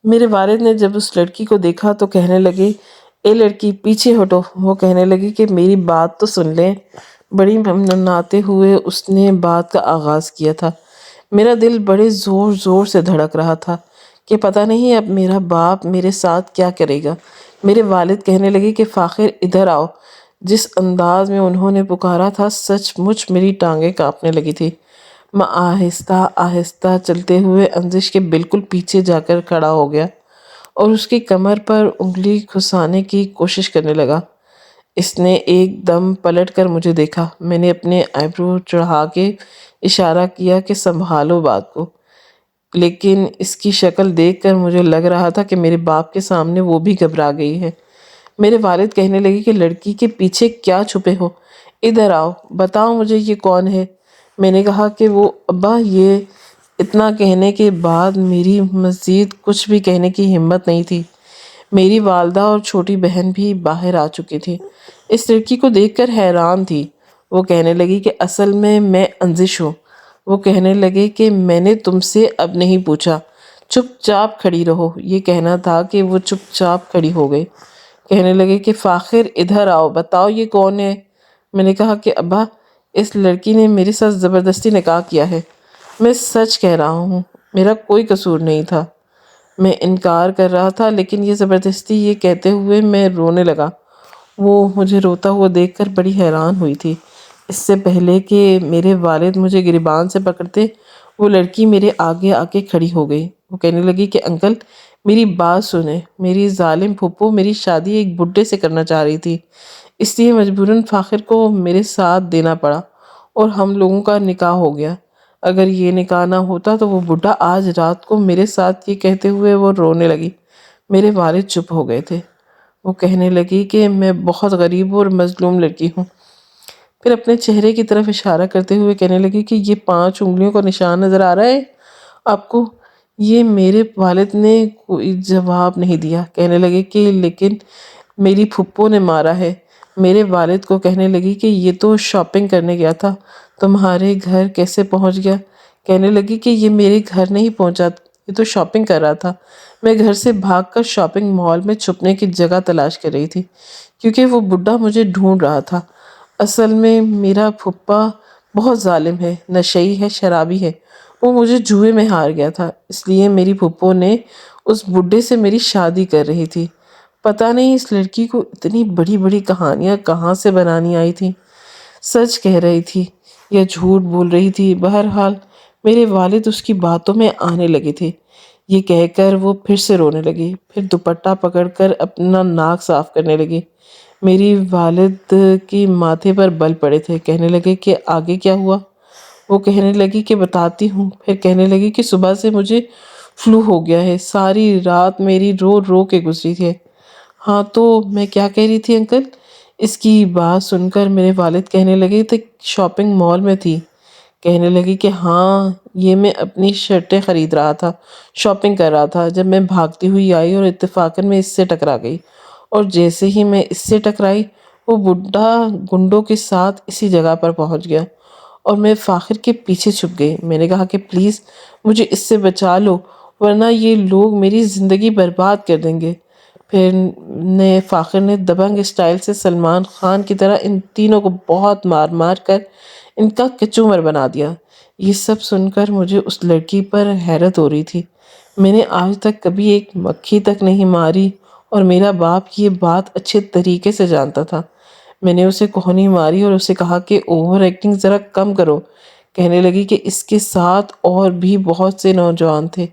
میرے والد نے جب اس لڑکی کو دیکھا تو کہنے لگے، اے لڑکی پیچھے ہٹو۔ وہ کہنے لگی کہ میری بات تو سن لیں۔ بڑی ممناتے ہوئے اس نے بات کا آغاز کیا تھا۔ میرا دل بڑے زور زور سے دھڑک رہا تھا کہ پتہ نہیں اب میرا باپ میرے ساتھ کیا کرے گا۔ میرے والد کہنے لگے کہ فاخر ادھر آؤ۔ جس انداز میں انہوں نے پکارا تھا سچ مچ میری ٹانگیں کانپنے لگی تھی۔ میں آہستہ آہستہ چلتے ہوئے انجش کے بالکل پیچھے جا کر کھڑا ہو گیا اور اس کی کمر پر انگلی گھسانے کی کوشش کرنے لگا۔ اس نے ایک دم پلٹ کر مجھے دیکھا۔ میں نے اپنے آئیبرو چڑھا کے اشارہ کیا کہ سنبھالو بات کو، لیکن اس کی شکل دیکھ کر مجھے لگ رہا تھا کہ میرے باپ کے سامنے وہ بھی گھبرا گئی ہے۔ میرے والد کہنے لگے کہ لڑکی کے پیچھے کیا چھپے ہو؟ ادھر آؤ، بتاؤ مجھے یہ کون ہے؟ میں نے کہا کہ وہ ابا یہ۔ اتنا کہنے کے بعد میری مزید کچھ بھی کہنے کی ہمت نہیں تھی۔ میری والدہ اور چھوٹی بہن بھی باہر آ چکی تھی۔ اس لڑکی کو دیکھ کر حیران تھی۔ وہ کہنے لگی کہ اصل میں انجش ہوں۔ وہ کہنے لگے کہ میں نے تم سے اب نہیں پوچھا، چپ چاپ کھڑی رہو۔ یہ کہنا تھا کہ وہ چپ چاپ کھڑی ہو گئی۔ کہنے لگے کہ فاخر ادھر آؤ، بتاؤ یہ کون ہے؟ میں نے کہا کہ ابا اس لڑکی نے میرے ساتھ زبردستی نکاح کیا ہے۔ میں سچ کہہ رہا ہوں، میرا کوئی قصور نہیں تھا۔ میں انکار کر رہا تھا لیکن یہ زبردستی۔ یہ کہتے ہوئے میں رونے لگا۔ وہ مجھے روتا ہوا دیکھ کر بڑی حیران ہوئی تھی۔ اس سے پہلے کہ میرے والد مجھے گریبان سے پکڑتے وہ لڑکی میرے آگے آ کے کھڑی ہو گئی۔ وہ کہنے لگی کہ انکل میری بات سنیں، میری ظالم پھپھو میری شادی ایک بڈھے سے کرنا چاہ رہی تھی، اس لیے مجبوراً فاخر کو میرے ساتھ دینا پڑا اور ہم لوگوں کا نکاح ہو گیا۔ اگر یہ نکاح نہ ہوتا تو وہ بڈھا آج رات کو میرے ساتھ۔ یہ کہتے ہوئے وہ رونے لگی۔ میرے والد چپ ہو گئے تھے۔ وہ کہنے لگی کہ میں بہت غریب اور مظلوم لڑکی ہوں۔ پھر اپنے چہرے کی طرف اشارہ کرتے ہوئے کہنے لگی کہ یہ 5 انگلیوں کا نشان نظر آ رہا ہے آپ کو؟ یہ میرے والد نے کوئی جواب نہیں دیا۔ کہنے لگے کہ لیکن میری پھپھو نے مارا ہے۔ میرے والد کو کہنے لگی کہ یہ تو شاپنگ کرنے گیا تھا، تمہارے گھر کیسے پہنچ گیا؟ کہنے لگی کہ یہ میرے گھر نہیں پہنچا، یہ تو شاپنگ کر رہا تھا۔ میں گھر سے بھاگ کر شاپنگ مال میں چھپنے کی جگہ تلاش کر رہی تھی کیونکہ وہ بڈھا مجھے ڈھونڈ رہا تھا۔ اصل میں میرا پھپھا بہت ظالم ہے، نشئی ہے، شرابی ہے۔ وہ مجھے جوئے میں ہار گیا تھا، اس لیے میری پھپھو نے اس بڈھے سے میری شادی کر رہی تھی۔ پتہ نہیں اس لڑکی کو اتنی بڑی بڑی کہانیاں کہاں سے بنانی آئی تھی۔ سچ کہہ رہی تھی یا جھوٹ بول رہی تھی؟ بہرحال میرے والد اس کی باتوں میں آنے لگے تھے۔ یہ کہہ کر وہ پھر سے رونے لگی، پھر دوپٹہ پکڑ کر اپنا ناک صاف کرنے لگی۔ میری والد کی ماتھے پر بل پڑے تھے۔ کہنے لگے کہ آگے کیا ہوا؟ وہ کہنے لگی کہ بتاتی ہوں۔ پھر کہنے لگی کہ صبح سے مجھے فلو ہو گیا ہے، ساری رات میری رو رو کے گزری ہے۔ ہاں تو میں کیا کہہ رہی تھی انکل؟ اس کی بات سن کر میرے والد کہنے لگے تھے شاپنگ مال میں تھی۔ کہنے لگی کہ ہاں یہ میں اپنی شرٹیں خرید رہا تھا، شاپنگ کر رہا تھا، جب میں بھاگتی ہوئی آئی اور اتفاقاً میں اس سے ٹکرا گئی، اور جیسے ہی میں اس سے ٹکرائی وہ بڈھا گنڈوں کے ساتھ اسی جگہ پر پہنچ گیا اور میں فاخر کے پیچھے چھپ گئی۔ میں نے کہا کہ پلیز مجھے اس سے بچا لو ورنہ یہ لوگ میری زندگی برباد کر دیں گے۔ پھر فاخر نے دبنگ اسٹائل سے سلمان خان کی طرح ان تینوں کو بہت مار مار کر ان کا کچومر بنا دیا۔ یہ سب سن کر مجھے اس لڑکی پر حیرت ہو رہی تھی۔ میں نے آج تک کبھی ایک مکھی تک نہیں ماری اور میرا باپ یہ بات اچھے طریقے سے جانتا تھا۔ میں نے اسے کوہنی ماری اور اسے کہا کہ اوور ایکٹنگ ذرا کم کرو۔ کہنے لگی کہ اس کے ساتھ اور بھی بہت سے نوجوان تھے،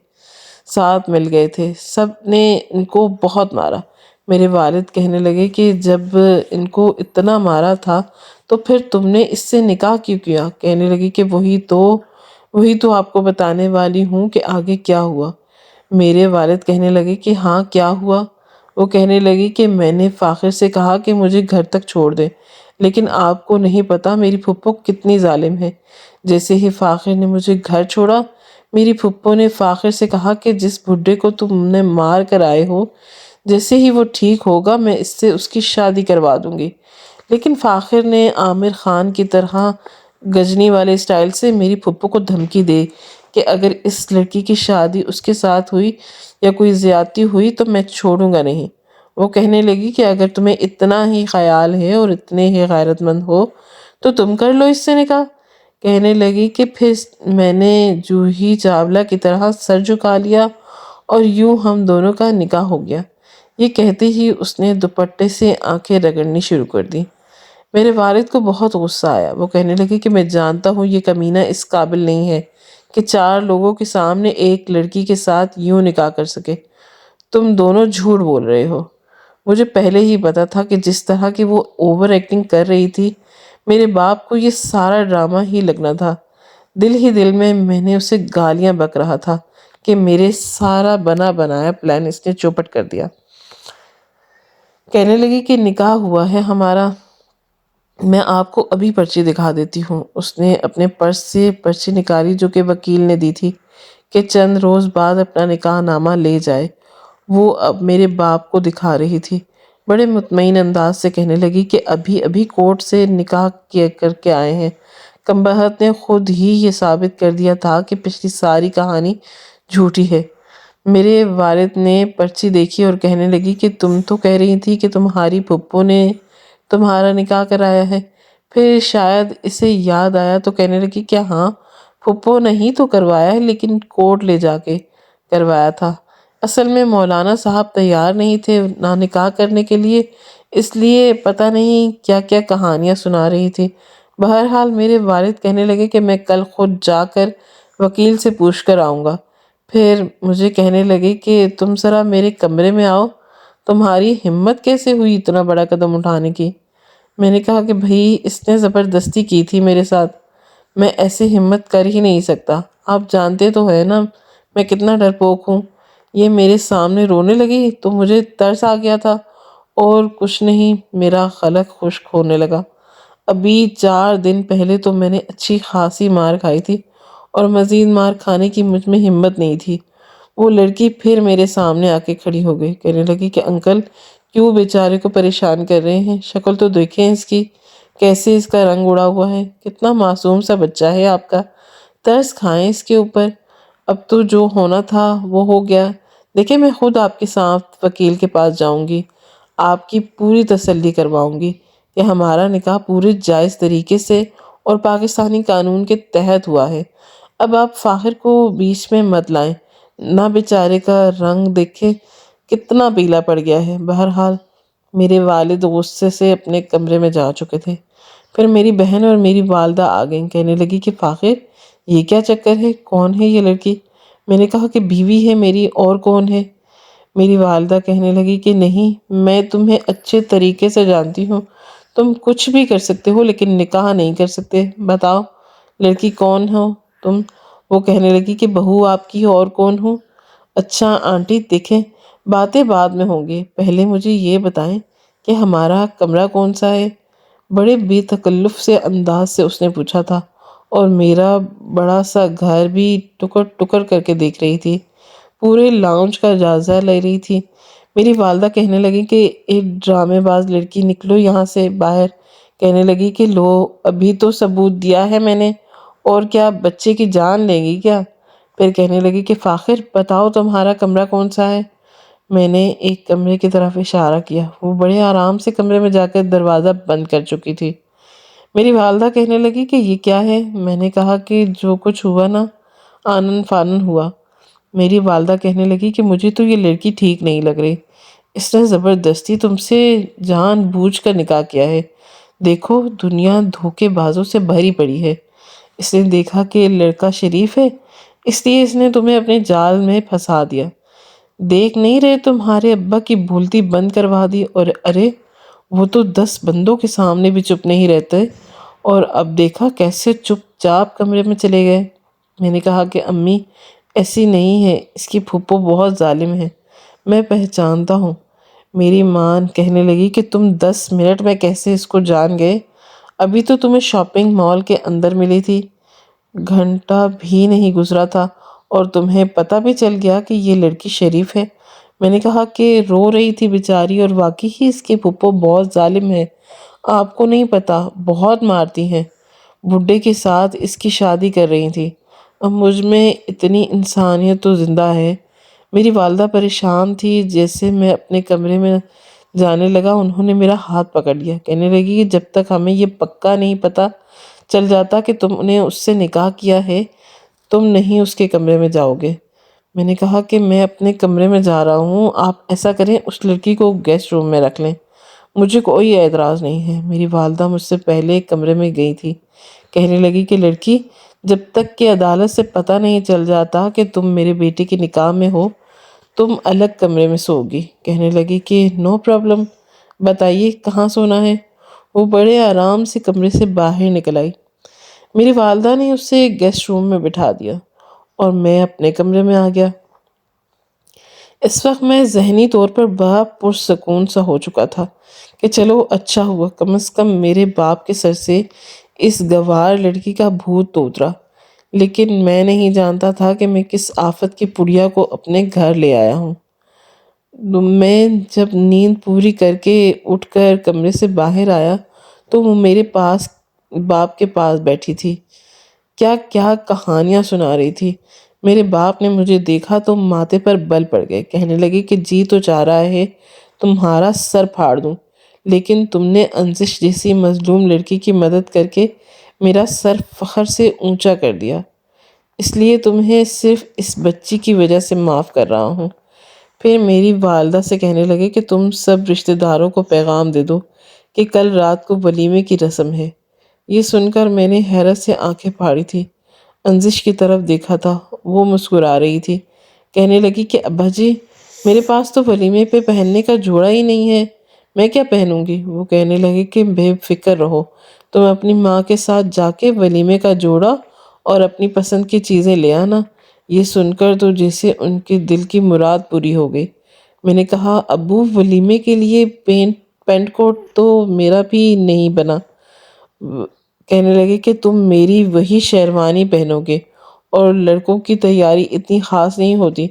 ساتھ مل گئے تھے، سب نے ان کو بہت مارا۔ میرے والد کہنے لگے کہ جب ان کو اتنا مارا تھا تو پھر تم نے اس سے نکاح کیوں کیا؟ کہنے لگی کہ وہی تو آپ کو بتانے والی ہوں کہ آگے کیا ہوا۔ میرے والد کہنے لگے کہ ہاں کیا ہوا؟ وہ کہنے لگی کہ میں نے فاخر سے کہا کہ مجھے گھر تک چھوڑ دے، لیکن آپ کو نہیں پتا میری پھپھو کتنی ظالم ہے۔ جیسے ہی فاخر نے مجھے گھر چھوڑا میری پھپھو نے فاخر سے کہا کہ جس بڈھے کو تم نے مار کر آئے ہو جیسے ہی وہ ٹھیک ہوگا میں اس سے اس کی شادی کروا دوں گی۔ لیکن فاخر نے عامر خان کی طرح گجنی والے اسٹائل سے میری پھپھو کو دھمکی دے کہ اگر اس لڑکی کی شادی اس کے ساتھ ہوئی یا کوئی زیادتی ہوئی تو میں چھوڑوں گا نہیں۔ وہ کہنے لگی کہ اگر تمہیں اتنا ہی خیال ہے اور اتنے ہی غیرت مند ہو تو تم کر لو اس سے نکاح۔ کہنے لگی کہ پھر میں نے جوہی چاولہ کی طرح سر جھکا لیا اور یوں ہم دونوں کا نکاح ہو گیا۔ یہ کہتے ہی اس نے دوپٹے سے آنکھیں رگڑنی شروع کر دی۔ میرے والد کو بہت غصہ آیا۔ وہ کہنے لگے کہ میں جانتا ہوں یہ کمینہ اس قابل نہیں ہے کہ 4 لوگوں کے سامنے ایک لڑکی کے ساتھ یوں نکاح کر سکے۔ تم دونوں جھوٹ بول رہے ہو۔ مجھے پہلے ہی پتا تھا کہ جس طرح کی وہ اوور ایکٹنگ کر رہی تھی میرے باپ کو یہ سارا ڈرامہ ہی لگنا تھا۔ دل ہی دل میں نے اسے گالیاں بک رہا تھا کہ میرے سارا بنا بنایا پلان اس نے چوپٹ کر دیا۔ کہنے لگی کہ نکاح ہوا ہے ہمارا، میں آپ کو ابھی پرچی دکھا دیتی ہوں۔ اس نے اپنے پرس سے پرچی نکالی جو کہ وکیل نے دی تھی کہ چند روز بعد اپنا نکاح نامہ لے جائے۔ وہ اب میرے باپ کو دکھا رہی تھی۔ بڑے مطمئن انداز سے کہنے لگی کہ ابھی کورٹ سے نکاح کر کے آئے ہیں۔ کمبخت نے خود ہی یہ ثابت کر دیا تھا کہ پچھلی ساری کہانی جھوٹی ہے۔ میرے والد نے پرچی دیکھی اور کہنے لگی کہ تم تو کہہ رہی تھی کہ تمہاری پھپھو نے تمہارا نکاح کرایا ہے۔ پھر شاید اسے یاد آیا تو کہنے لگی کہ ہاں پھپھو نہیں تو کروایا ہے لیکن کورٹ لے جا کے کروایا تھا۔ اصل میں مولانا صاحب تیار نہیں تھے نہ نکاح کرنے کے لیے، اس لیے پتہ نہیں کیا کیا کہانیاں سنا رہی تھی۔ بہرحال میرے والد کہنے لگے کہ میں کل خود جا کر وکیل سے پوچھ کر آؤں گا۔ پھر مجھے کہنے لگے کہ تم ذرا میرے کمرے میں آؤ، تمہاری ہمت کیسے ہوئی اتنا بڑا قدم اٹھانے کی؟ میں نے کہا کہ بھئی اس نے زبردستی کی تھی میرے ساتھ، میں ایسے ہمت کر ہی نہیں سکتا۔ آپ جانتے تو ہے نا میں کتنا ڈرپوک ہوں۔ یہ میرے سامنے رونے لگی تو مجھے ترس آ گیا تھا اور کچھ نہیں، میرا خلق خشک ہونے لگا۔ ابھی 4 دن پہلے تو میں نے اچھی خاصی مار کھائی تھی اور مزید مار کھانے کی مجھ میں ہمت نہیں تھی۔ وہ لڑکی پھر میرے سامنے آ کے کھڑی ہو گئی، کہنے لگی کہ انکل کیوں بیچارے کو پریشان کر رہے ہیں؟ شکل تو دیکھیں اس کی، کیسے اس کا رنگ اڑا ہوا ہے، کتنا معصوم سا بچہ ہے آپ کا، ترس کھائیں اس کے اوپر۔ اب تو جو ہونا تھا وہ ہو گیا، دیکھیں میں خود آپ کے ساتھ وکیل کے پاس جاؤں گی، آپ کی پوری تسلی کرواؤں گی کہ ہمارا نکاح پورے جائز طریقے سے اور پاکستانی قانون کے تحت ہوا ہے۔ اب آپ فاخر کو بیچ میں مت لائیں، نہ بیچارے کا رنگ دیکھے کتنا پیلا پڑ گیا ہے۔ بہرحال میرے والد غصے سے اپنے کمرے میں جا چکے تھے۔ پھر میری بہن اور میری والدہ آ گئیں، کہنے لگی کہ فاخر یہ کیا چکر ہے، کون ہے یہ لڑکی؟ میں نے کہا کہ بیوی ہے میری، اور کون ہے؟ میری والدہ کہنے لگی کہ نہیں، میں تمہیں اچھے طریقے سے جانتی ہوں، تم کچھ بھی کر سکتے ہو لیکن نکاح نہیں کر سکتے، بتاؤ لڑکی کون ہو تم؟ وہ کہنے لگی کہ بہو آپ کی اور کون ہوں؟ اچھا آنٹی دیکھیں باتیں بعد میں ہوں گی، پہلے مجھے یہ بتائیں کہ ہمارا کمرہ کون سا ہے؟ بڑے بے تکلف سے انداز سے اس نے پوچھا تھا اور میرا بڑا سا گھر بھی ٹکر ٹکر کر کے دیکھ رہی تھی، پورے لاؤنج کا جائزہ لے رہی تھی۔ میری والدہ کہنے لگی کہ ایک ڈرامے باز لڑکی، نکلو یہاں سے باہر۔ کہنے لگی کہ لو ابھی تو ثبوت دیا ہے میں نے، اور کیا بچے کی جان لیں گی کیا؟ پھر کہنے لگی کہ فاخر بتاؤ تمہارا کمرہ کون سا ہے؟ میں نے ایک کمرے کی طرف اشارہ کیا، وہ بڑے آرام سے کمرے میں جا کر دروازہ بند کر چکی تھی۔ میری والدہ کہنے لگی کہ یہ کیا ہے؟ میں نے کہا کہ جو کچھ ہوا نا آنن فانن ہوا۔ میری والدہ کہنے لگی کہ مجھے تو یہ لڑکی ٹھیک نہیں لگ رہی، اس نے زبردستی تم سے جان بوجھ کر نکاح کیا ہے۔ دیکھو دنیا دھوکے بازوں سے بھری پڑی ہے، اس نے دیکھا کہ لڑکا شریف ہے اس لیے اس نے تمہیں اپنے جال میں پھنسا دیا، دیکھ نہیں رہے تمہارے ابا کی بولتی بند کروا دی، اور ارے وہ تو 10 بندوں کے سامنے بھی چپ نہیں رہتے، اور اب دیکھا کیسے چپ چاپ کمرے میں چلے گئے۔ میں نے کہا کہ امی ایسی نہیں ہے، اس کی پھپھو بہت ظالم ہے، میں پہچانتا ہوں۔ میری ماں کہنے لگی کہ تم 10 منٹ میں کیسے اس کو جان گئے؟ ابھی تو تمہیں شاپنگ مال کے اندر ملی تھی، گھنٹہ بھی نہیں گزرا تھا اور تمہیں پتہ بھی چل گیا کہ یہ لڑکی شریف ہے۔ میں نے کہا کہ رو رہی تھی بیچاری، اور واقعی ہی اس کی پھپھو بہت ظالم ہے، آپ کو نہیں پتا، بہت مارتی ہیں، بڈھے کے ساتھ اس کی شادی کر رہی تھی۔ اب مجھ میں اتنی انسانیت تو زندہ ہے۔ میری والدہ پریشان تھی۔ جیسے میں اپنے کمرے میں جانے لگا انہوں نے میرا ہاتھ پکڑ لیا، کہنے لگی کہ جب تک ہمیں یہ پکا نہیں پتا چل جاتا کہ تم نے اس سے نکاح کیا ہے تم نہیں اس کے کمرے میں جاؤ گے۔ میں نے کہا کہ میں اپنے کمرے میں جا رہا ہوں، آپ ایسا کریں اس لڑکی کو گیسٹ روم میں رکھ لیں، مجھے کوئی اعتراض نہیں ہے۔ میری والدہ مجھ سے پہلے ایک کمرے میں گئی تھی، کہنے لگی کہ لڑکی جب تک کہ عدالت سے پتہ نہیں چل جاتا کہ تم میرے بیٹے کے نکاح میں ہو تم الگ کمرے میں سوگی۔ کہنے لگی کہ نو پرابلم، بتائیے کہاں سونا ہے۔ وہ بڑے آرام سے کمرے سے باہر نکل آئی۔ میری والدہ نے اسے گیسٹ روم میں بٹھا دیا اور میں اپنے کمرے میں آ گیا۔ اس وقت میں ذہنی طور پر بڑا پرسکون سا ہو چکا تھا کہ چلو اچھا ہوا، کم از کم میرے باپ کے سر سے اس گوار لڑکی کا بھوت تو اترا۔ لیکن میں نہیں جانتا تھا کہ میں کس آفت کی پڑیا کو اپنے گھر لے آیا ہوں۔ میں جب نیند پوری کر کے اٹھ کر کمرے سے باہر آیا تو وہ میرے پاس باپ کے پاس بیٹھی تھی، کیا کیا کہانیاں سنا رہی تھی۔ میرے باپ نے مجھے دیکھا تو ماتھے پر بل پڑ گئے، کہنے لگے کہ جی تو چاہ رہا ہے تمہارا سر پھاڑ دوں، لیکن تم نے انزش جیسی مظلوم لڑکی کی مدد کر کے میرا سر فخر سے اونچا کر دیا، اس لیے تمہیں صرف اس بچی کی وجہ سے معاف کر رہا ہوں۔ پھر میری والدہ سے کہنے لگے کہ تم سب رشتہ داروں کو پیغام دے دو کہ کل رات کو ولیمے کی رسم ہے۔ یہ سن کر میں نے حیرت سے آنکھیں پھاڑی تھی، انزش کی طرف دیکھا تھا، وہ مسکرا رہی تھی، کہنے لگی کہ ابا جی میرے پاس تو ولیمے پہ پہننے کا جوڑا ہی نہیں ہے، میں کیا پہنوں گی۔ وہ کہنے لگی کہ بے فکر رہو، تم اپنی ماں کے ساتھ جا کے ولیمے کا جوڑا اور اپنی پسند کی چیزیں لے آنا۔ یہ سن کر تو جیسے ان کے دل کی مراد پوری ہو گئی۔ میں نے کہا ابو ولیمے کے لیے پینٹ کوٹ تو میرا بھی نہیں بنا۔ کہنے لگے کہ تم میری وہی شیروانی پہنو گے، اور لڑکوں کی تیاری اتنی خاص نہیں ہوتی،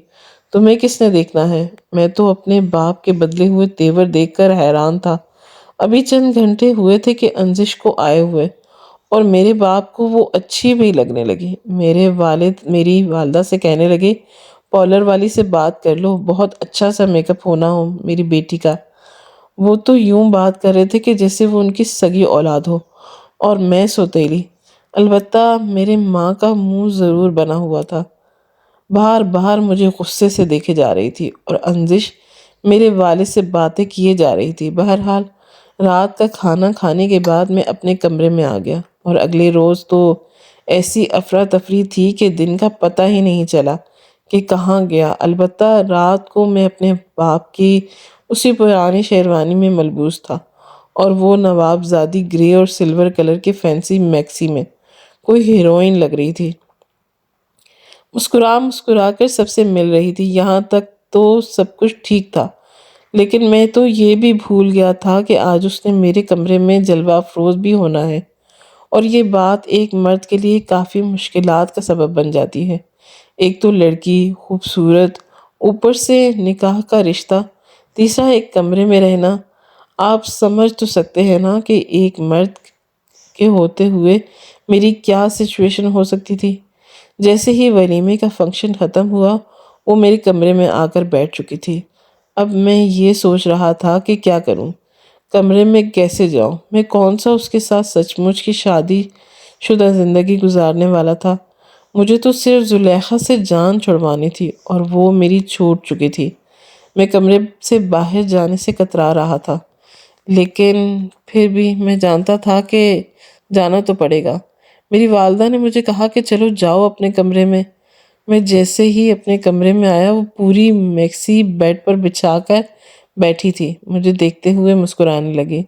تمہیں کس نے دیکھنا ہے۔ میں تو اپنے باپ کے بدلے ہوئے تیور دیکھ کر حیران تھا۔ ابھی چند گھنٹے ہوئے تھے کہ انزش کو آئے ہوئے اور میرے باپ کو وہ اچھی بھی لگنے لگی۔ میرے والد میری والدہ سے کہنے لگے پارلر والی سے بات کر لو، بہت اچھا سا میک اپ ہونا ہو میری بیٹی کا۔ وہ تو یوں بات کر رہے تھے کہ جیسے وہ ان کی سگی اولاد ہو اور میں سوتیلی۔ البتہ میرے ماں کا منہ ضرور بنا ہوا تھا، بار بار مجھے غصے سے دیکھے جا رہی تھی اور انزش میرے والد سے باتیں کیے جا رہی تھی۔ بہرحال رات کا کھانا کھانے کے بعد میں اپنے کمرے میں آ گیا اور اگلے روز تو ایسی افراتفری تھی کہ دن کا پتہ ہی نہیں چلا کہ کہاں گیا۔ البتہ رات کو میں اپنے باپ کی اسی پرانی شیروانی میں ملبوس تھا اور وہ نواب زادی گرے اور سلور کلر کے فینسی میکسی میں کوئی ہیروئن لگ رہی تھی، مسکرا کر سب سے مل رہی تھی۔ یہاں تک تو سب کچھ ٹھیک تھا، لیکن میں تو یہ بھی بھول گیا تھا کہ آج اس نے میرے کمرے میں جلوہ افروز بھی ہونا ہے، اور یہ بات ایک مرد کے لیے کافی مشکلات کا سبب بن جاتی ہے۔ ایک تو لڑکی خوبصورت، اوپر سے نکاح کا رشتہ، تیسرا ایک کمرے میں رہنا۔ آپ سمجھ تو سکتے ہیں نا کہ ایک مرد کے ہوتے ہوئے میری کیا سچویشن ہو سکتی تھی۔ جیسے ہی ولیمے کا فنکشن ختم ہوا وہ میرے کمرے میں آ کر بیٹھ چکی تھی۔ اب میں یہ سوچ رہا تھا کہ کیا کروں، کمرے میں کیسے جاؤں، میں کون سا اس کے ساتھ سچ مچ کی شادی شدہ زندگی گزارنے والا تھا۔ مجھے تو صرف زلیخا سے جان چھڑوانی تھی اور وہ میری چھوٹ چکی تھی۔ میں کمرے سے باہر جانے سے کترا رہا تھا، لیکن پھر بھی میں جانتا تھا کہ جانا تو پڑے گا۔ میری والدہ نے مجھے کہا کہ چلو جاؤ اپنے کمرے میں۔ میں جیسے ہی اپنے کمرے میں آیا وہ پوری میکسی بیڈ پر بچھا کر بیٹھی تھی، مجھے دیکھتے ہوئے مسکرانے لگی۔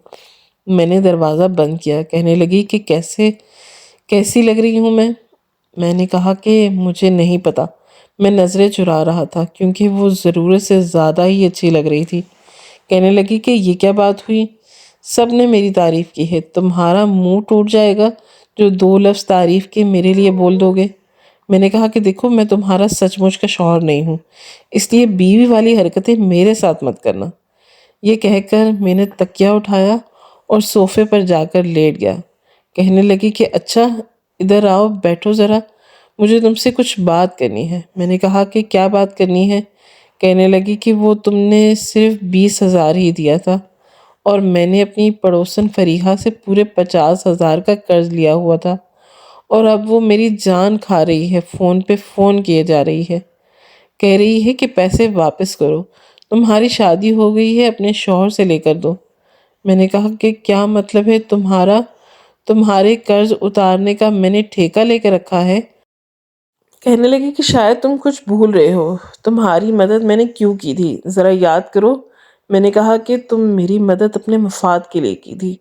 میں نے دروازہ بند کیا، کہنے لگی کہ کیسی لگ رہی ہوں میں نے کہا کہ مجھے نہیں پتا، میں نظریں چرا رہا تھا کیونکہ وہ ضرورت سے زیادہ ہی اچھی لگ رہی تھی۔ کہنے لگی کہ یہ کیا بات ہوئی، سب نے میری تعریف کی ہے، تمہارا منہ ٹوٹ جائے گا جو 2 لفظ تعریف کے میرے لیے بول دو گے۔ میں نے کہا کہ دیکھو میں تمہارا سچ مچ کا شوہر نہیں ہوں، اس لیے بیوی والی حرکتیں میرے ساتھ مت کرنا۔ یہ کہہ کر میں نے تکیہ اٹھایا اور صوفے پر جا کر لیٹ گیا۔ کہنے لگی کہ اچھا ادھر آؤ بیٹھو ذرا، مجھے تم سے کچھ بات کرنی ہے۔ میں نے کہا کہ کیا بات کرنی ہے؟ کہنے لگی کہ وہ تم نے صرف 20,000 ہی دیا تھا اور میں نے اپنی پڑوسن فریحہ سے پورے 50,000 کا قرض لیا ہوا تھا، اور اب وہ میری جان کھا رہی ہے، فون پہ فون کیے جا رہی ہے، کہہ رہی ہے کہ پیسے واپس کرو، تمہاری شادی ہو گئی ہے، اپنے شوہر سے لے کر دو۔ میں نے کہا کہ کیا مطلب ہے تمہارے قرض اتارنے کا میں نے ٹھیکہ لے کے رکھا ہے؟ کہنے لگی کہ شاید تم کچھ بھول رہے ہو، تمہاری مدد میں نے کیوں کی تھی، ذرا یاد کرو۔ میں نے کہا کہ تم میری مدد اپنے مفاد کے لیے کی تھی،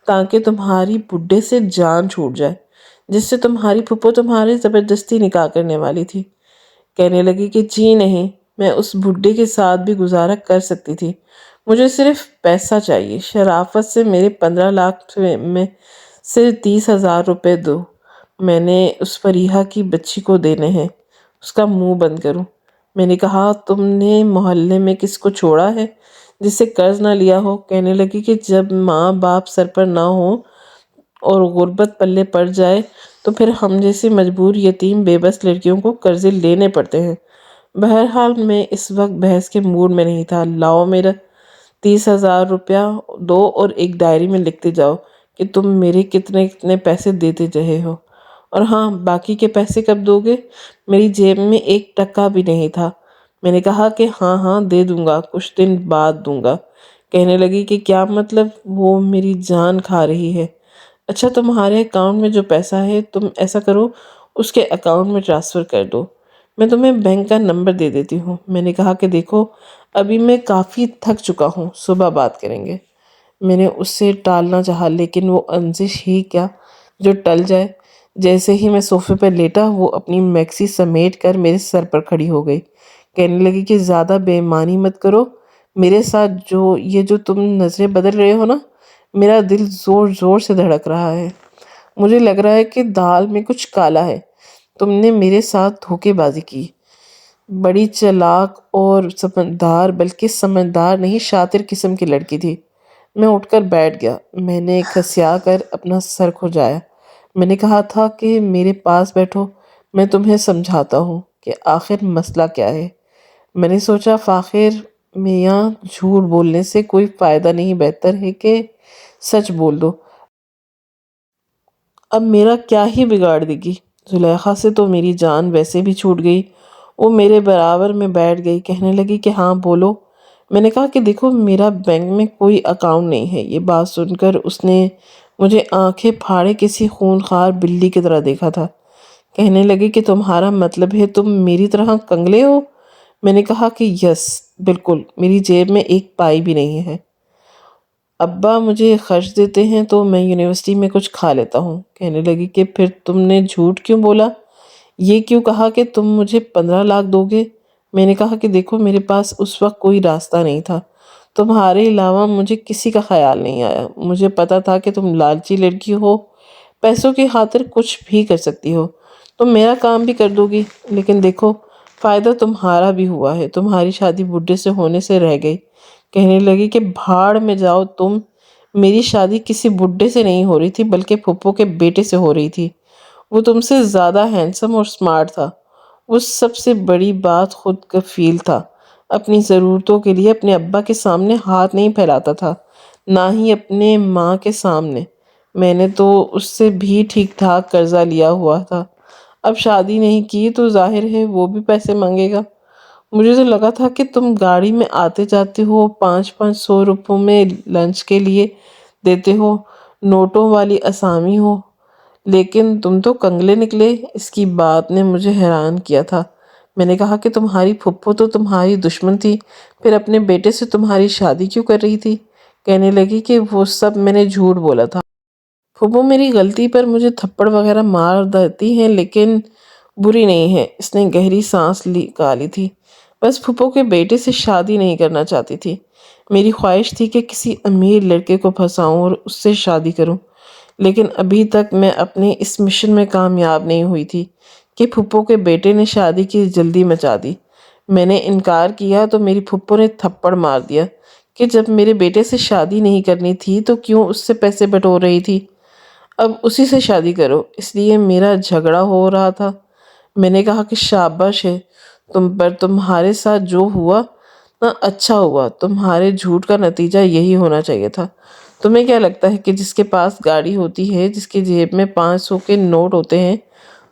تاکہ تمہاری بڈھے سے جان چھوٹ جائے، جس سے تمہاری پھپھو تمہاری زبردستی نکاح کرنے والی تھی۔ کہنے لگی کہ جی نہیں، میں اس بڈھے کے ساتھ بھی گزارا کر سکتی تھی، مجھے صرف پیسہ چاہیے، شرافت سے میرے 15 لاکھ میں سے 30,000 روپے دو، میں نے اس فریحہ کی بچی کو دینے ہیں، اس کا منہ بند کروں۔ میں نے کہا تم نے محلے میں کس کو چھوڑا ہے جس سے قرض نہ لیا ہو؟ کہنے لگی کہ جب ماں باپ سر پر نہ ہو اور غربت پلے پڑ جائے تو پھر ہم جیسے مجبور یتیم بے بس لڑکیوں کو قرضے لینے پڑتے ہیں۔ بہرحال میں اس وقت بحث کے موڈ میں نہیں تھا۔ لاؤ میرا 30,000 روپیہ دو اور ایک ڈائری میں لکھتے جاؤ کہ تم میرے کتنے کتنے پیسے دیتے رہے ہو، اور ہاں باقی کے پیسے کب دو گے؟ میری جیب میں 1 ٹکا بھی نہیں تھا۔ میں نے کہا کہ ہاں دے دوں گا، کچھ دن بعد دوں گا۔ کہنے لگی کہ کیا مطلب؟ وہ میری جان کھا رہی ہے۔ اچھا تمہارے اکاؤنٹ میں جو پیسہ ہے تم ایسا کرو اس کے اکاؤنٹ میں ٹرانسفر کر دو، میں تمہیں بینک کا نمبر دے دیتی ہوں۔ میں نے کہا کہ دیکھو ابھی میں کافی تھک چکا ہوں، صبح بات کریں گے۔ میں نے اس سے ٹالنا چاہا لیکن وہ انزش ہی کیا جو ٹل جائے۔ جیسے ہی میں صوفے پر لیٹا وہ اپنی میکسی سمیٹ کر میرے سر پر کھڑی ہو گئی۔ کہنے لگی کہ زیادہ بے ایمانی مت کرو میرے ساتھ، جو تم نظریں بدل رہے ہو نا، میرا دل زور زور سے دھڑک رہا ہے، مجھے لگ رہا ہے کہ دال میں کچھ کالا ہے۔ تم نے میرے ساتھ دھوکے بازی کی، بڑی چالاک اور سمجھدار، بلکہ سمجھدار نہیں شاطر قسم کی لڑکی تھی۔ میں اٹھ کر بیٹھ گیا، میں نے کھسیا کر اپنا سر کھجایا۔ میں نے کہا تھا کہ میرے پاس بیٹھو، میں تمہیں سمجھاتا ہوں کہ آخر مسئلہ کیا ہے۔ میں نے سوچا فاخر میاں جھوٹ بولنے سے کوئی فائدہ نہیں، بہتر ہے کہ سچ بول دو۔ اب میرا کیا ہی بگاڑ دے گی؟ زلیخا سے تو میری جان ویسے بھی چھوٹ گئی، وہ میرے برابر میں بیٹھ گئی، کہنے لگی کہ ہاں بولو۔ میں نے کہا کہ دیکھو میرا بینک میں کوئی اکاؤنٹ نہیں ہے۔ یہ بات سن کر اس نے مجھے آنکھیں پھاڑے کسی خونخوار بلی کی طرح دیکھا تھا۔ کہنے لگی کہ تمہارا مطلب ہے تم میری طرح کنگلے ہو؟ میں نے کہا کہ یس بالکل، میری جیب میں 1 پائی بھی نہیں ہے، ابا مجھے خرچ دیتے ہیں تو میں یونیورسٹی میں کچھ کھا لیتا ہوں۔ کہنے لگی کہ پھر تم نے جھوٹ کیوں بولا؟ یہ کیوں کہا کہ تم مجھے 15 لاکھ دو گے؟ میں نے کہا کہ دیکھو میرے پاس اس وقت کوئی راستہ نہیں تھا، تمہارے علاوہ مجھے کسی کا خیال نہیں آیا، مجھے پتا تھا کہ تم لالچی لڑکی ہو، پیسوں کی خاطر کچھ بھی کر سکتی ہو، تم میرا کام بھی کر دو گی، لیکن دیکھو فائدہ تمہارا بھی ہوا ہے، تمہاری شادی بڈھے سے ہونے سے رہ گئی۔ کہنے لگی کہ بھاڑ میں جاؤ تم، میری شادی کسی بڈھے سے نہیں ہو رہی تھی بلکہ پھپھو کے بیٹے سے ہو رہی تھی، وہ تم سے زیادہ ہینڈسم اور سمارٹ تھا، وہ سب سے بڑی بات خود کفیل تھا، اپنی ضرورتوں کے لیے اپنے ابا کے سامنے ہاتھ نہیں پھیلاتا تھا، نہ ہی اپنے ماں کے سامنے۔ میں نے تو اس سے بھی ٹھیک ٹھاک قرضہ لیا ہوا تھا، اب شادی نہیں کی تو ظاہر ہے وہ بھی پیسے مانگے گا۔ مجھے تو لگا تھا کہ تم گاڑی میں آتے جاتے ہو، 500 روپوں میں لنچ کے لیے دیتے ہو، نوٹوں والی اسامی ہو، لیکن تم تو کنگلے نکلے۔ اس کی بات نے مجھے حیران کیا تھا۔ میں نے کہا کہ تمہاری پھپھو تو تمہاری دشمن تھی، پھر اپنے بیٹے سے تمہاری شادی کیوں کر رہی تھی؟ کہنے لگی کہ وہ سب میں نے جھوٹ بولا تھا، پھپھو میری غلطی پر مجھے تھپڑ وغیرہ مار دیتی ہیں لیکن بری نہیں ہے۔ اس نے گہری سانس نکالی تھی۔ بس پھپھو کے بیٹے سے شادی نہیں کرنا چاہتی تھی، میری خواہش تھی کہ کسی امیر لڑکے کو پھنساؤں اور اس سے شادی کروں، لیکن ابھی تک میں اپنے اس مشن میں کامیاب نہیں ہوئی تھی کہ پھپھو کے بیٹے نے شادی کی جلدی مچا دی۔ میں نے انکار کیا تو میری پھپھو نے تھپڑ مار دیا کہ جب میرے بیٹے سے شادی نہیں کرنی تھی تو کیوں اس سے پیسے بٹور رہی تھی، اب اسی سے شادی کرو۔ اس لیے میرا جھگڑا ہو رہا تھا، میں نے کہا کہ شاباش ہے تم پر، تمہارے ساتھ جو ہوا نا اچھا ہوا، تمہارے جھوٹ کا نتیجہ یہی ہونا چاہیے تھا۔ تمہیں کیا لگتا ہے کہ جس کے پاس گاڑی ہوتی ہے، جس کی جیب میں 500 کے نوٹ ہوتے ہیں،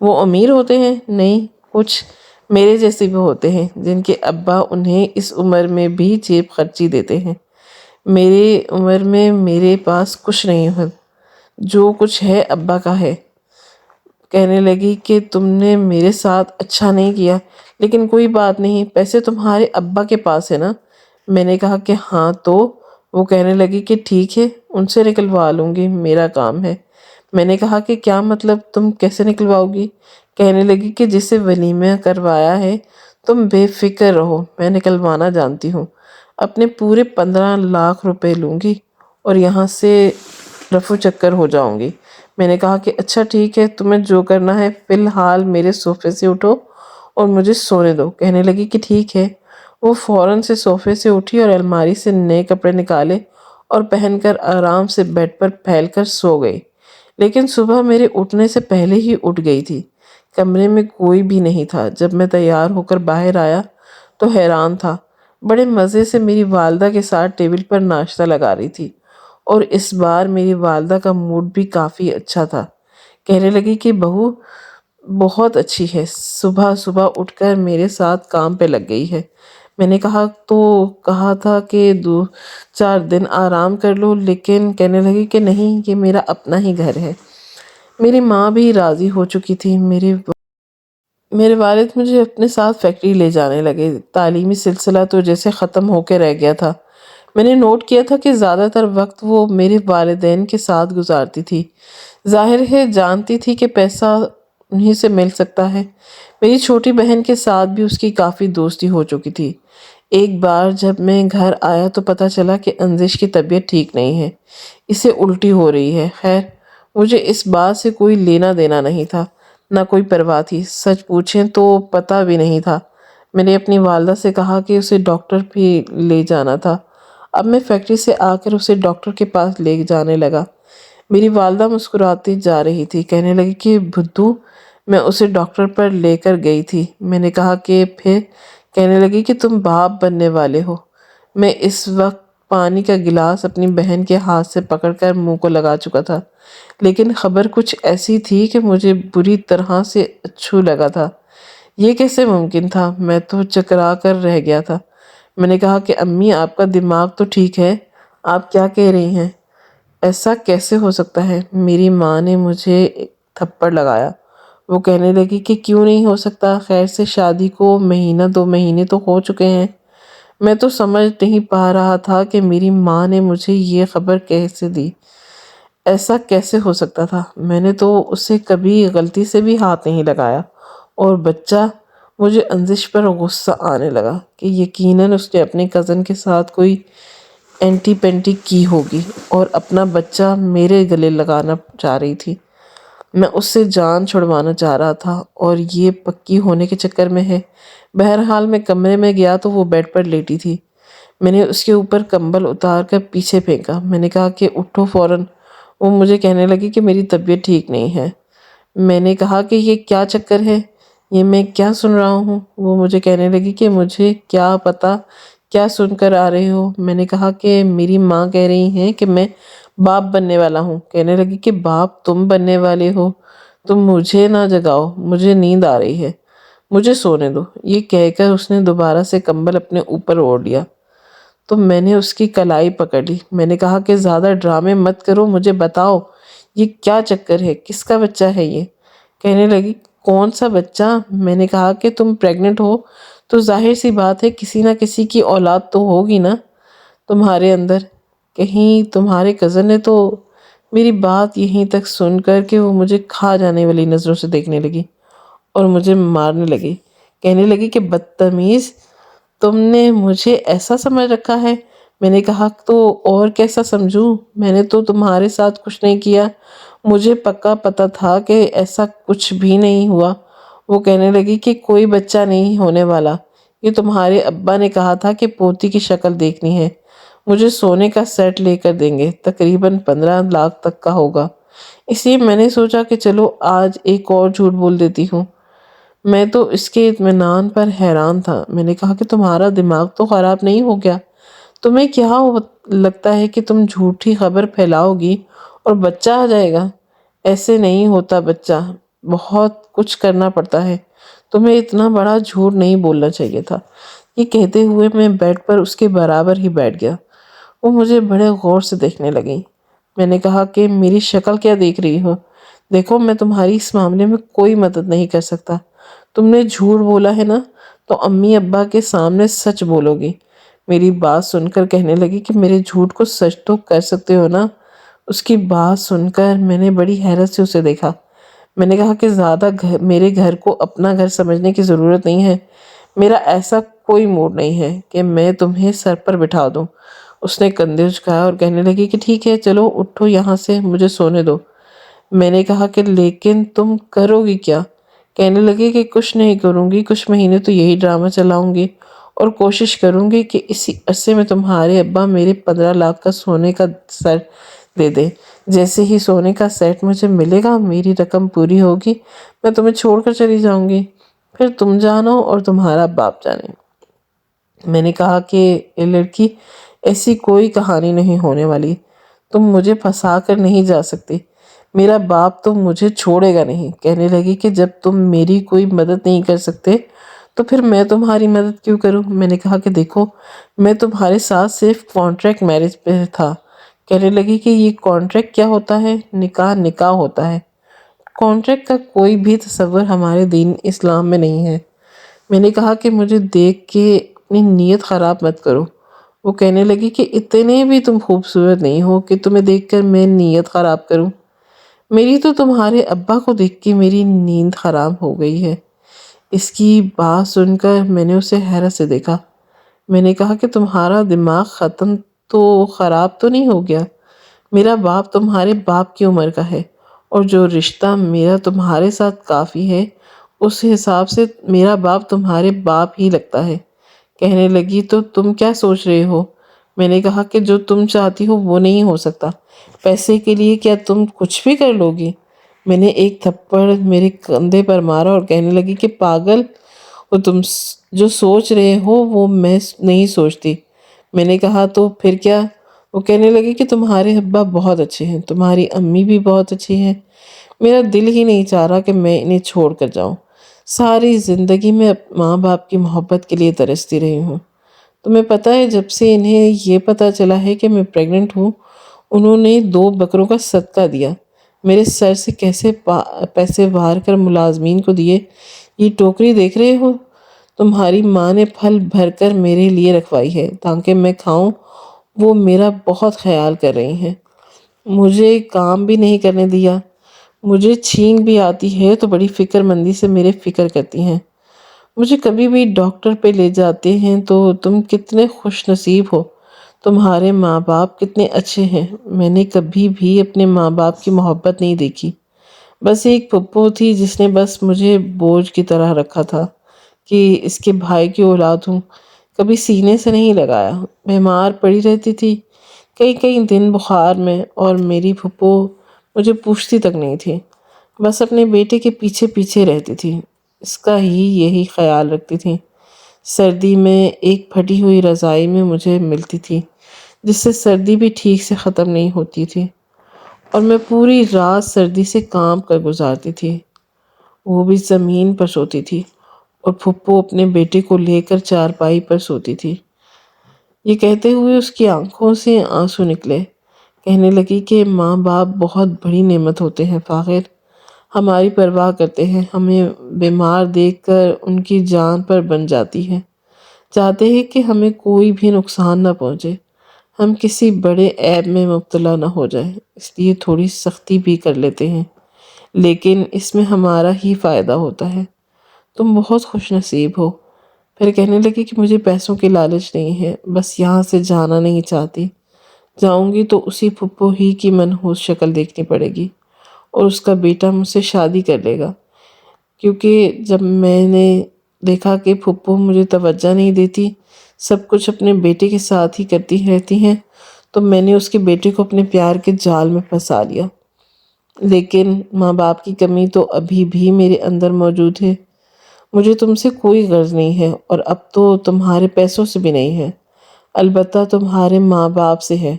وہ امیر ہوتے ہیں؟ نہیں، کچھ میرے جیسے بھی ہوتے ہیں جن کے ابا انہیں اس عمر میں بھی جیب خرچی دیتے ہیں۔ میری عمر میں میرے پاس کچھ نہیں ہے، جو کچھ ہے ابا کا ہے۔ کہنے لگی کہ تم نے میرے ساتھ اچھا نہیں کیا، لیکن کوئی بات نہیں، پیسے تمہارے ابا کے پاس ہے نا؟ میں نے کہا کہ ہاں تو؟ وہ کہنے لگی کہ ٹھیک ہے، ان سے نکلوا لوں گی، میرا کام ہے۔ میں نے کہا کہ کیا مطلب، تم کیسے نکلواؤ گی؟ کہنے لگی کہ جسے ولیمہ کروایا ہے، تم بے فکر رہو، میں نکلوانا جانتی ہوں۔ اپنے پورے 15 لاکھ روپے لوں گی اور یہاں سے رفو چکر ہو جاؤں گی۔ میں نے کہا کہ اچھا ٹھیک ہے، تمہیں جو کرنا ہے، فی الحال میرے صوفے سے اٹھو اور مجھے سونے دو۔ کہنے لگی کہ ٹھیک ہے۔ وہ فوراً سے صوفے سے اٹھی اور الماری سے نئے کپڑے نکالے اور پہن کر آرام سے بیڈ پر پھیل کر سو گئی۔ لیکن صبح میرے اٹھنے سے پہلے ہی اٹھ گئی تھی۔ کمرے میں کوئی بھی نہیں تھا۔ جب میں تیار ہو کر باہر آیا تو حیران تھا۔ بڑے مزے سے میری والدہ کے ساتھ ٹیبل پر ناشتہ لگا رہی تھی، اور اس بار میری والدہ کا موڈ بھی کافی اچھا تھا۔ کہنے لگی کہ بہو بہت اچھی ہے، صبح صبح اٹھ کر میرے ساتھ کام پہ لگ گئی ہے۔ میں نے کہا تھا کہ 2-4 دن آرام کر لو، لیکن کہنے لگی کہ نہیں، یہ میرا اپنا ہی گھر ہے۔ میری ماں بھی راضی ہو چکی تھی۔ میرے والد مجھے اپنے ساتھ فیکٹری لے جانے لگے۔ تعلیمی سلسلہ تو جیسے ختم ہو کے رہ گیا تھا۔ میں نے نوٹ کیا تھا کہ زیادہ تر وقت وہ میرے والدین کے ساتھ گزارتی تھی۔ ظاہر ہے جانتی تھی کہ پیسہ انہی سے مل سکتا ہے۔ میری چھوٹی بہن کے ساتھ بھی اس کی کافی دوستی ہو چکی تھی۔ ایک بار جب میں گھر آیا تو پتہ چلا کہ انزش کی طبیعت ٹھیک نہیں ہے، اسے الٹی ہو رہی ہے۔ خیر، مجھے اس بات سے کوئی لینا دینا نہیں تھا، نہ کوئی پرواہ تھی۔ سچ پوچھیں تو پتہ بھی نہیں تھا۔ میں نے اپنی والدہ سے کہا کہ اسے ڈاکٹر بھی لے جانا تھا۔ اب میں فیکٹری سے آ کر اسے ڈاکٹر کے پاس لے جانے لگا۔ میری والدہ مسکراتی جا رہی تھی۔ کہنے لگی کہ بدھو، میں اسے ڈاکٹر پر لے کر گئی تھی۔ میں نے کہا کہ پھر؟ کہنے لگی کہ تم باپ بننے والے ہو۔ میں اس وقت پانی کا گلاس اپنی بہن کے ہاتھ سے پکڑ کر منہ کو لگا چکا تھا، لیکن خبر کچھ ایسی تھی کہ مجھے بری طرح سے اچھو لگا تھا۔ یہ کیسے ممکن تھا؟ میں تو چکرا کر رہ گیا تھا۔ میں نے کہا کہ امی، آپ کا دماغ تو ٹھیک ہے، آپ کیا کہہ رہی ہیں؟ ایسا کیسے ہو سکتا ہے؟ میری ماں نے مجھے تھپڑ لگایا۔ وہ کہنے لگی کہ کیوں نہیں ہو سکتا؟ خیر سے شادی کو 1-2 مہینے تو ہو چکے ہیں۔ میں تو سمجھ نہیں پا رہا تھا کہ میری ماں نے مجھے یہ خبر کیسے دی۔ ایسا کیسے ہو سکتا تھا؟ میں نے تو اسے کبھی غلطی سے بھی ہاتھ نہیں لگایا۔ اور بچہ، مجھے انزش پر غصہ آنے لگا کہ یقیناً اس نے اپنے کزن کے ساتھ کوئی اینٹی پینٹی کی ہوگی اور اپنا بچہ میرے گلے لگانا چاہ رہی تھی۔ میں اس سے جان چھڑوانا چاہ رہا تھا اور یہ پکی ہونے کے چکر میں ہے۔ بہرحال میں کمرے میں گیا تو وہ بیڈ پر لیٹی تھی۔ میں نے اس کے اوپر کمبل اتار کر پیچھے پھینکا۔ میں نے کہا کہ اٹھو فوراً۔ وہ مجھے کہنے لگی کہ میری طبیعت ٹھیک نہیں ہے۔ میں نے کہا کہ یہ کیا چکر ہے، یہ میں کیا سن رہا ہوں؟ وہ مجھے کہنے لگی کہ مجھے کیا پتا کیا سن کر آ رہے ہو۔ میں نے کہا کہ میری ماں کہہ رہی ہیں کہ میں باپ بننے والا ہوں۔ کہنے لگی کہ باپ تم بننے والے ہو؟ تم مجھے نہ جگاؤ، مجھے نیند آ رہی ہے، مجھے سونے دو۔ یہ کہہ کر اس نے دوبارہ سے کمبل اپنے اوپر اوڑھ لیا تو میں نے اس کی کلائی پکڑ لی۔ میں نے کہا کہ زیادہ ڈرامے مت کرو، مجھے بتاؤ یہ کیا چکر ہے، کس کا بچہ ہے یہ؟ کہنے لگی کون سا بچہ؟ میں نے کہا کہ تم پریگننٹ ہو تو ظاہر سی بات ہے کسی نہ کسی کی اولاد تو ہوگی نا تمہارے اندر، کہیں تمہارے کزن نے تو۔ میری بات یہیں تک سن کر کہ وہ مجھے کھا جانے والی نظروں سے دیکھنے لگی اور مجھے مارنے لگی۔ کہنے لگی کہ بدتمیز، تم نے مجھے ایسا سمجھ رکھا ہے؟ میں نے کہا تو اور کیسا سمجھوں، میں نے تو تمہارے ساتھ کچھ نہیں کیا، مجھے پکا پتا تھا کہ ایسا کچھ بھی نہیں ہوا۔ وہ کہنے لگی کہ کوئی بچہ نہیں ہونے والا، یہ تمہارے ابا نے کہا تھا کہ پوتی کی شکل دیکھنی ہے، مجھے سونے کا سیٹ لے کر دیں گے، تقریباً 15 لاکھ تک کا ہوگا۔ اس لیے میں نے سوچا کہ چلو آج ایک اور جھوٹ بول دیتی ہوں۔ میں تو اس کے اطمینان پر حیران تھا۔ میں نے کہا کہ تمہارا دماغ تو خراب نہیں ہو گیا؟ تمہیں کیا لگتا ہے کہ تم جھوٹی خبر پھیلاؤ گی اور بچہ آ جائے گا؟ ایسے نہیں ہوتا بچہ، بہت کچھ کرنا پڑتا ہے، تمہیں اتنا بڑا جھوٹ نہیں بولنا چاہیے تھا۔ یہ کہتے ہوئے میں بیڈ پر اس کے برابر ہی بیٹھ گیا۔ وہ مجھے بڑے غور سے دیکھنے لگی۔ میں نے کہا کہ میری شکل کیا دیکھ رہی ہو؟ دیکھو، میں تمہاری اس معاملے میں کوئی مدد نہیں کر سکتا۔ تم نے جھوٹ بولا ہے نا، تو امی ابا کے سامنے سچ بولو گی۔ میری بات سن کر کہنے لگی کہ میرے جھوٹ کو سچ تو کر سکتے ہو نا؟ اس کی بات سن کر میں نے بڑی حیرت سے اسے دیکھا۔ میں نے کہا کہ زیادہ میرے گھر کو اپنا گھر سمجھنے کی ضرورت نہیں ہے۔ میرا ایسا کوئی موڈ نہیں ہے کہ میں تمہیں سر پر بٹھا دوں۔ اس نے کندھے جھکایا اور کہنے لگی کہ ٹھیک ہے، چلو اٹھو یہاں سے، مجھے سونے دو۔ میں نے کہا کہ لیکن تم کرو گی کیا؟ کہنے لگی کہ کچھ نہیں کروں گی، کچھ مہینے تو یہی ڈرامہ چلاؤں گی اور کوشش کروں گی کہ اسی عرصے میں تمہارے ابا میرے 15 لاکھ کا سونے کا سیٹ دے دے۔ جیسے ہی سونے کا سیٹ مجھے ملے گا، میری رقم پوری ہوگی، میں تمہیں چھوڑ کر چلی جاؤں گی، پھر تم جانو اور تمہارا باپ جانے۔ میں نے کہا کہ اے لڑکی، ایسی کوئی کہانی نہیں ہونے والی، تم مجھے پھنسا کر نہیں جا سکتی، میرا باپ تو مجھے چھوڑے گا نہیں۔ کہنے لگی کہ جب تم میری کوئی مدد نہیں کر سکتے تو پھر میں تمہاری مدد کیوں کروں؟ میں نے کہا کہ دیکھو، میں تمہارے ساتھ صرف کانٹریکٹ میرج پہ تھا۔ کہنے لگی کہ یہ کانٹریکٹ کیا ہوتا ہے؟ نکاح ہوتا ہے، کانٹریکٹ کا کوئی بھی تصور ہمارے دین اسلام میں نہیں ہے۔ میں نے کہا کہ مجھے دیکھ کے اپنی نیت خراب مت کرو۔ وہ کہنے لگی کہ اتنے بھی تم خوبصورت نہیں ہو کہ تمہیں دیکھ کر میں نیت خراب کروں۔ میری تو تمہارے ابا کو دیکھ کے میری نیند خراب ہو گئی ہے۔ اس کی بات سن کر میں نے اسے حیرت سے دیکھا۔ میں نے کہا کہ تمہارا دماغ خراب تو نہیں ہو گیا؟ میرا باپ تمہارے باپ کی عمر کا ہے، اور جو رشتہ میرا تمہارے ساتھ کافی ہے، اس حساب سے میرا باپ تمہارے باپ ہی لگتا ہے۔ کہنے لگی تو تم کیا سوچ رہے ہو؟ میں نے کہا کہ جو تم چاہتی ہو وہ نہیں ہو سکتا۔ پیسے کے لیے کیا تم کچھ بھی کر لو گی؟ میں نے ایک تھپڑ میرے کندھے پر مارا اور کہنے لگی کہ پاگل، وہ تم جو سوچ رہے ہو وہ میں نہیں سوچتی۔ میں نے کہا تو پھر کیا؟ وہ کہنے لگی کہ تمہارے ابا بہت اچھے ہیں، تمہاری امی بھی بہت اچھی ہیں، میرا دل ہی نہیں چاہ رہا کہ میں انہیں چھوڑ کر جاؤں۔ ساری زندگی میں ماں باپ کی محبت کے لیے ترستی رہی ہوں۔ تمہیں پتہ ہے، جب سے انہیں یہ پتہ چلا ہے کہ میں پریگننٹ ہوں، انہوں نے 2 بکروں کا صدقہ دیا، میرے سر سے کیسے پیسے باہر کر ملازمین کو دیے۔ یہ ٹوکری دیکھ رہے ہو؟ تمہاری ماں نے پھل بھر کر میرے لیے رکھوائی ہے تاکہ میں کھاؤں۔ وہ میرا بہت خیال کر رہی ہیں، مجھے کام بھی نہیں کرنے دیا۔ مجھے چھینک بھی آتی ہے تو بڑی فکر مندی سے میرے فکر کرتی ہیں۔ مجھے کبھی بھی ڈاکٹر پہ لے جاتے ہیں تو تم کتنے خوش نصیب ہو، تمہارے ماں باپ کتنے اچھے ہیں۔ میں نے کبھی بھی اپنے ماں باپ کی محبت نہیں دیکھی، بس ایک پھپھو تھی جس نے بس مجھے بوجھ کی طرح رکھا تھا کہ اس کے بھائی کی اولاد ہوں، کبھی سینے سے نہیں لگایا۔ بیمار پڑی رہتی تھی کئی دن بخار میں، اور میری پھپھو مجھے پوچھتی تک نہیں تھی، بس اپنے بیٹے کے پیچھے پیچھے رہتی تھی، اس کا ہی یہی خیال رکھتی تھی۔ سردی میں ایک پھٹی ہوئی رضائی میں مجھے ملتی تھی جس سے سردی بھی ٹھیک سے ختم نہیں ہوتی تھی، اور میں پوری رات سردی سے کانپ کر گزارتی تھی۔ وہ بھی زمین پر سوتی تھی اور پھپھو اپنے بیٹے کو لے کر چارپائی پر سوتی تھی۔ یہ کہتے ہوئے اس کی آنکھوں سے آنسو نکلے۔ کہنے لگی کہ ماں باپ بہت بڑی نعمت ہوتے ہیں فاخر، ہماری پرواہ کرتے ہیں، ہمیں بیمار دیکھ کر ان کی جان پر بن جاتی ہے، چاہتے ہیں کہ ہمیں کوئی بھی نقصان نہ پہنچے، ہم کسی بڑے عیب میں مبتلا نہ ہو جائیں، اس لیے تھوڑی سختی بھی کر لیتے ہیں، لیکن اس میں ہمارا ہی فائدہ ہوتا ہے۔ تم بہت خوش نصیب ہو۔ پھر کہنے لگی کہ مجھے پیسوں کی لالچ نہیں ہے، بس یہاں سے جانا نہیں چاہتی، جاؤں گی تو اسی پھپھو ہی کی منحوس شکل دیکھنی پڑے گی اور اس کا بیٹا مجھ سے شادی کر لے گا، کیونکہ جب میں نے دیکھا کہ پھپھو مجھے توجہ نہیں دیتی، سب کچھ اپنے بیٹے کے ساتھ ہی کرتی رہتی ہیں، تو میں نے اس کے بیٹے کو اپنے پیار کے جال میں پھنسا لیا۔ لیکن ماں باپ کی کمی تو ابھی بھی میرے اندر موجود ہے، مجھے تم سے کوئی غرض نہیں ہے، اور اب تو تمہارے پیسوں سے بھی نہیں ہے، البتہ تمہارے ماں باپ سے ہے۔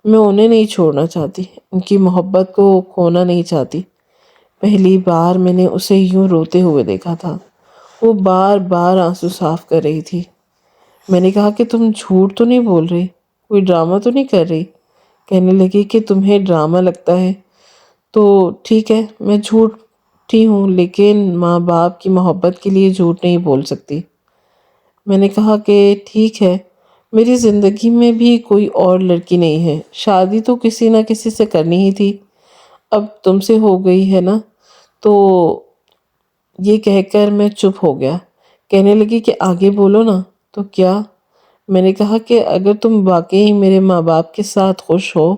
میں انہیں نہیں چھوڑنا چاہتی، ان کی محبت کو کھونا نہیں چاہتی۔ پہلی بار میں نے اسے یوں روتے ہوئے دیکھا تھا۔ وہ بار بار آنسو صاف کر رہی تھی۔ میں نے کہا کہ تم جھوٹ تو نہیں بول رہی، کوئی ڈرامہ تو نہیں کر رہی؟ کہنے لگی کہ تمہیں ڈرامہ لگتا ہے تو ٹھیک ہے، میں جھوٹی ہوں، لیکن ماں باپ کی محبت کے لیے جھوٹ نہیں بول سکتی۔ میں نے کہا کہ ٹھیک ہے، میری زندگی میں بھی کوئی اور لڑکی نہیں ہے، شادی تو کسی نہ کسی سے کرنی ہی تھی، اب تم سے ہو گئی ہے نا تو۔ یہ کہہ کر میں چپ ہو گیا۔ کہنے لگی کہ آگے بولو نا۔ تو کیا؟ میں نے کہا کہ اگر تم واقعی میرے ماں باپ کے ساتھ خوش ہو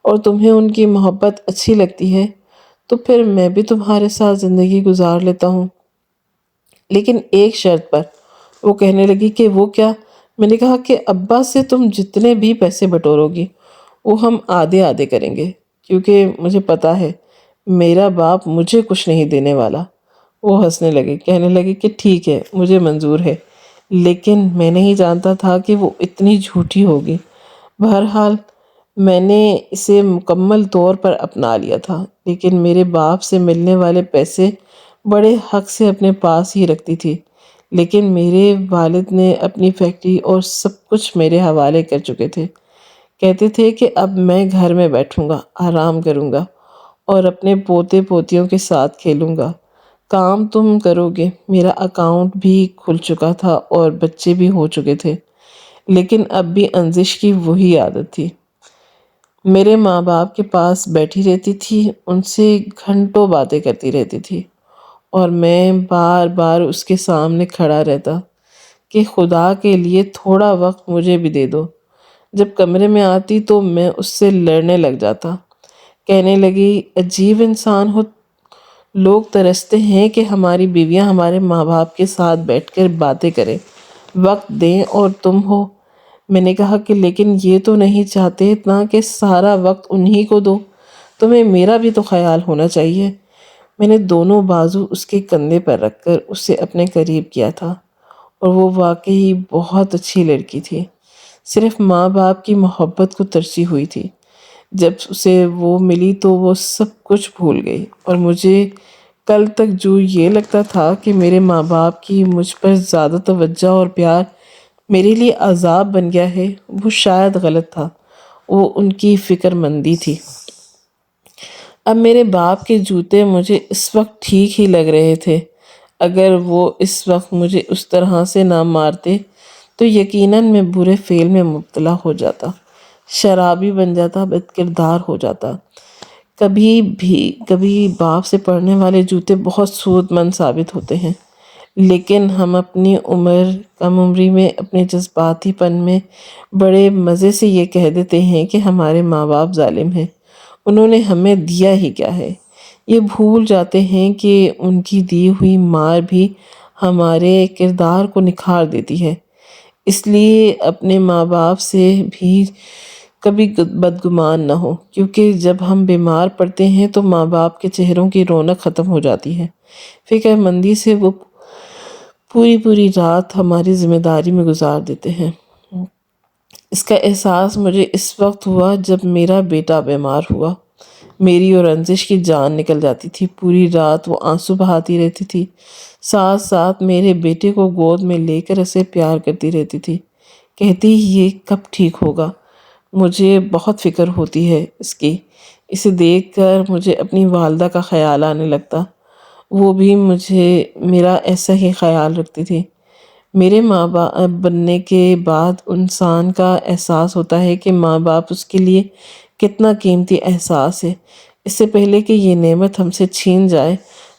اور تمہیں ان کی محبت اچھی لگتی ہے تو پھر میں بھی تمہارے ساتھ زندگی گزار لیتا ہوں، لیکن ایک شرط پر۔ وہ کہنے لگی کہ وہ کیا؟ میں نے کہا کہ ابا سے تم جتنے بھی پیسے بٹورو گی وہ ہم آدھے آدھے کریں گے، کیونکہ مجھے پتا ہے میرا باپ مجھے کچھ نہیں دینے والا۔ وہ ہنسنے لگی، کہنے لگی کہ ٹھیک ہے، مجھے منظور ہے، لیکن میں نہیں جانتا تھا کہ وہ اتنی جھوٹی ہوگی۔ بہرحال میں نے اسے مکمل طور پر اپنا لیا تھا، لیکن میرے باپ سے ملنے والے پیسے بڑے حق سے اپنے پاس ہی رکھتی تھی۔ لیکن میرے والد نے اپنی فیکٹری اور سب کچھ میرے حوالے کر چکے تھے۔ کہتے تھے کہ اب میں گھر میں بیٹھوں گا، آرام کروں گا اور اپنے پوتے پوتیوں کے ساتھ کھیلوں گا، کام تم کرو گے۔ میرا اکاؤنٹ بھی کھل چکا تھا اور بچے بھی ہو چکے تھے، لیکن اب بھی انزش کی وہی عادت تھی۔ میرے ماں باپ کے پاس بیٹھی رہتی تھی، ان سے گھنٹوں باتیں کرتی رہتی تھی، اور میں بار بار اس کے سامنے کھڑا رہتا کہ خدا کے لیے تھوڑا وقت مجھے بھی دے دو۔ جب کمرے میں آتی تو میں اس سے لڑنے لگ جاتا۔ کہنے لگی عجیب انسان ہو، لوگ ترستے ہیں کہ ہماری بیویاں ہمارے ماں باپ کے ساتھ بیٹھ کر باتیں کریں، وقت دیں، اور تم ہو۔ میں نے کہا کہ لیکن یہ تو نہیں چاہتے اتنا کہ سارا وقت انہی کو دو، تمہیں میرا بھی تو خیال ہونا چاہیے۔ میں نے دونوں بازو اس کے کندھے پر رکھ کر اسے اپنے قریب کیا تھا، اور وہ واقعی بہت اچھی لڑکی تھی، صرف ماں باپ کی محبت کو ترسی ہوئی تھی۔ جب اسے وہ ملی تو وہ سب کچھ بھول گئی، اور مجھے کل تک جو یہ لگتا تھا کہ میرے ماں باپ کی مجھ پر زیادہ توجہ اور پیار میرے لیے عذاب بن گیا ہے، وہ شاید غلط تھا، وہ ان کی فکر مندی تھی۔ اب میرے باپ کے جوتے مجھے اس وقت ٹھیک ہی لگ رہے تھے۔ اگر وہ اس وقت مجھے اس طرح سے نہ مارتے تو یقیناً میں برے فعل میں مبتلا ہو جاتا، شرابی بن جاتا، بد کردار ہو جاتا۔ کبھی باپ سے پڑنے والے جوتے بہت سود مند ثابت ہوتے ہیں، لیکن ہم اپنی کم عمری میں اپنے جذباتی پن میں بڑے مزے سے یہ کہہ دیتے ہیں کہ ہمارے ماں باپ ظالم ہیں، انہوں نے ہمیں دیا ہی کیا ہے۔ یہ بھول جاتے ہیں کہ ان کی دی ہوئی مار بھی ہمارے کردار کو نکھار دیتی ہے۔ اس لیے اپنے ماں باپ سے بھی کبھی بدگمان نہ ہو، کیونکہ جب ہم بیمار پڑتے ہیں تو ماں باپ کے چہروں کی رونق ختم ہو جاتی ہے۔ فکر مندی سے وہ پوری رات ہماری ذمہ داری میں گزار دیتے ہیں۔ اس کا احساس مجھے اس وقت ہوا جب میرا بیٹا بیمار ہوا۔ میری اور انزش کی جان نکل جاتی تھی، پوری رات وہ آنسو بہاتی رہتی تھی، ساتھ ساتھ میرے بیٹے کو گود میں لے کر اسے پیار کرتی رہتی تھی، کہتی یہ کب ٹھیک ہوگا۔ مجھے بہت فکر ہوتی ہے اس کی، اسے دیکھ کر مجھے اپنی والدہ کا خیال آنے لگتا، وہ بھی میرا ایسا ہی خیال رکھتی تھی۔ میرے ماں باپ بننے کے بعد انسان کا احساس ہوتا ہے کہ ماں باپ اس کے لیے کتنا قیمتی احساس ہے۔ اس سے پہلے کہ یہ نعمت ہم سے چھین جائے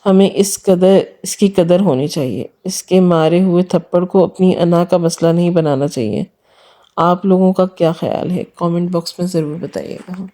ہمیں اس کی قدر ہونی چاہیے، اس کے مارے ہوئے تھپڑ کو اپنی انا کا مسئلہ نہیں بنانا چاہیے۔ آپ لوگوں کا کیا خیال ہے؟ کامنٹ باکس میں ضرور بتائیے گا۔